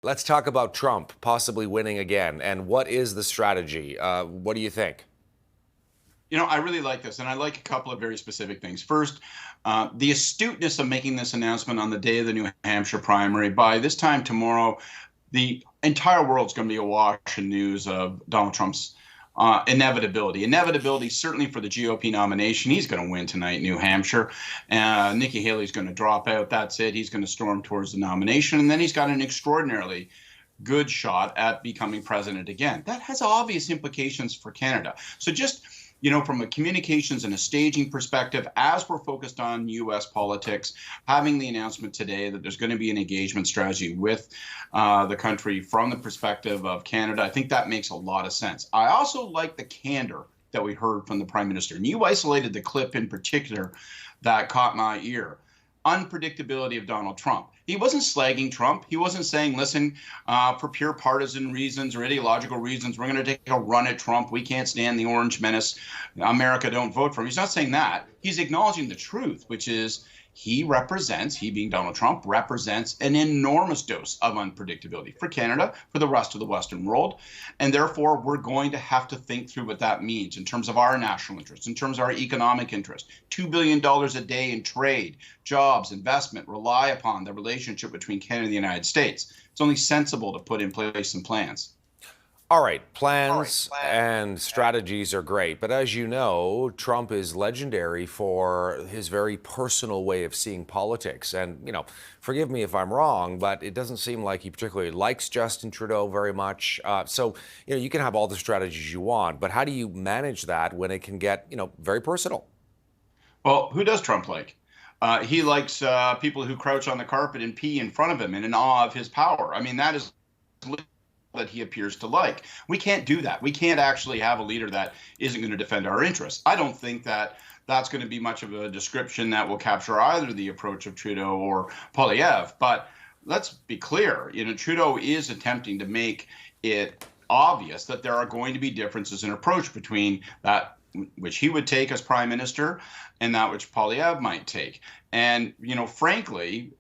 Let's talk about Trump possibly winning again. And what is the strategy? What do you think? I really like this, and I like a couple of very specific things. First, the astuteness of making this announcement on the day of the New Hampshire primary. By this time tomorrow, the entire world's going to be awash in news of Donald Trump's inevitability. Inevitability, certainly for the GOP nomination. He's going to win tonight in New Hampshire. Nikki Haley's going to drop out. That's it. He's going to storm towards the nomination. And then he's got an extraordinarily good shot at becoming president again. That has obvious implications for Canada. So just from a communications and a staging perspective, as we're focused on U.S. politics, having the announcement today that there's going to be an engagement strategy with the country from the perspective of Canada, I think that makes a lot of sense. I also like the candor that we heard from the Prime Minister. And you isolated the clip in particular that caught my ear. Unpredictability of Donald Trump. He wasn't slagging Trump. He wasn't saying, listen, for pure partisan reasons or ideological reasons, we're going to take a run at Trump. We can't stand the orange menace. America, don't vote for him. He's not saying that. He's acknowledging the truth, which is he being Donald Trump, represents an enormous dose of unpredictability for Canada, for the rest of the Western world. And therefore, we're going to have to think through what that means in terms of our national interest, in terms of our economic interest. $2 billion a day in trade, jobs, investment rely upon the relationship between Canada and the United States. It's only sensible to put in place some plans. All right, plans and strategies are great. But as you know, Trump is legendary for his very personal way of seeing politics. And, forgive me if I'm wrong, but it doesn't seem like he particularly likes Justin Trudeau very much. So, you can have all the strategies you want, but how do you manage that when it can get, very personal? Well, who does Trump like? He likes people who crouch on the carpet and pee in front of him in awe of his power. I mean, that is that he appears to like. We can't do that. We can't actually have a leader that isn't going to defend our interests. I don't think that that's going to be much of a description that will capture either the approach of Trudeau or Poilievre. But let's be clear, Trudeau is attempting to make it obvious that there are going to be differences in approach between that which he would take as prime minister and that which Poilievre might take. And, frankly,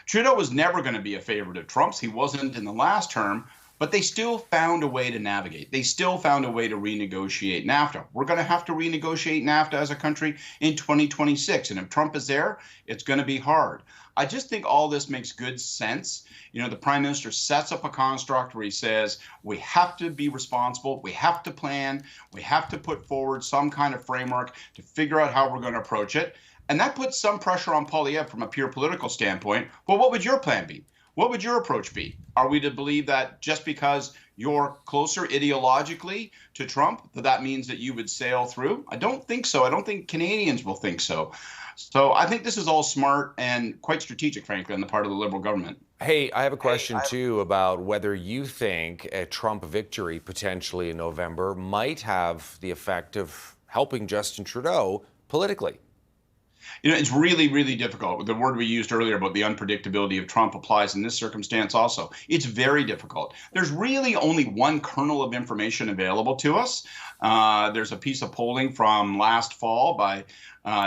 Trudeau was never going to be a favorite of Trump's. He wasn't in the last term, but they still found a way to navigate. They still found a way to renegotiate NAFTA. We're going to have to renegotiate NAFTA as a country in 2026. And if Trump is there, it's going to be hard. I just think all this makes good sense. The prime minister sets up a construct where he says, we have to be responsible, we have to plan, we have to put forward some kind of framework to figure out how we're going to approach it. And that puts some pressure on Poilievre from a pure political standpoint. Well, what would your plan be? What would your approach be? Are we to believe that just because you're closer ideologically to Trump, that means that you would sail through? I don't think so. I don't think Canadians will think so. So I think this is all smart and quite strategic, frankly, on the part of the Liberal government. Hey, I have a question too about whether you think a Trump victory potentially in November might have the effect of helping Justin Trudeau politically. It's really, really difficult. The word we used earlier about the unpredictability of Trump applies in this circumstance also. It's very difficult. There's really only one kernel of information available to us. There's a piece of polling from last fall by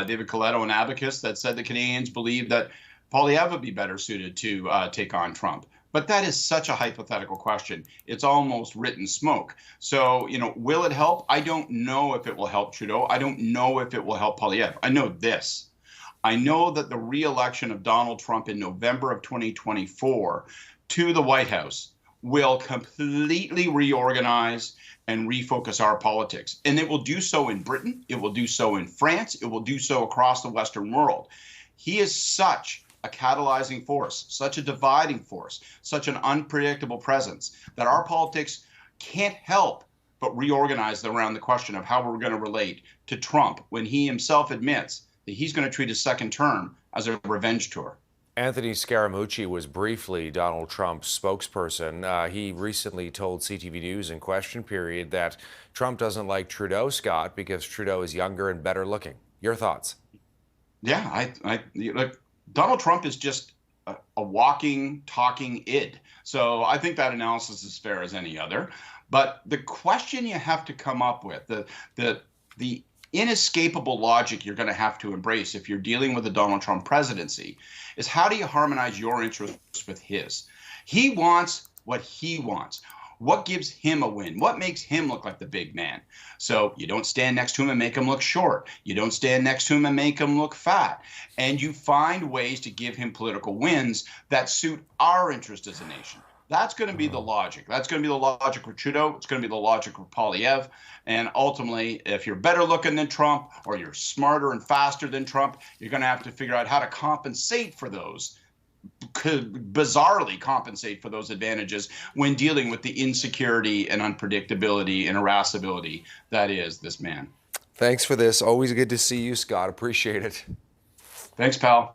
David Coletto and Abacus that said the Canadians believe that Poilievre would be better suited to take on Trump. But that is such a hypothetical question. It's almost written smoke. So, will it help? I don't know if it will help Trudeau. I don't know if it will help Poilievre. I know this. I know that the re-election of Donald Trump in November of 2024 to the White House will completely reorganize and refocus our politics. And it will do so in Britain. It will do so in France. It will do so across the Western world. He is such a catalyzing force, such a dividing force, such an unpredictable presence that our politics can't help but reorganize around the question of how we're going to relate to Trump when he himself admits that he's going to treat his second term as a revenge tour. Anthony Scaramucci was briefly Donald Trump's spokesperson. He recently told CTV News in Question Period that Trump doesn't like Trudeau, Scott, because Trudeau is younger and better looking. Your thoughts? Yeah, look, Donald Trump is just a walking, talking id. So I think that analysis is fair as any other. But the question you have to come up with, the inescapable logic you're going to have to embrace if you're dealing with a Donald Trump presidency is how do you harmonize your interests with his? He wants what he wants. What gives him a win? What makes him look like the big man? So you don't stand next to him and make him look short. You don't stand next to him and make him look fat. And you find ways to give him political wins that suit our interest as a nation. That's going to be the logic. That's going to be the logic for Trudeau. It's going to be the logic for Poilievre. And ultimately, if you're better looking than Trump or you're smarter and faster than Trump, you're going to have to figure out how to compensate for those, could bizarrely compensate for those advantages when dealing with the insecurity and unpredictability and irascibility that is this man. Thanks for this. Always good to see you, Scott. Appreciate it. Thanks, pal.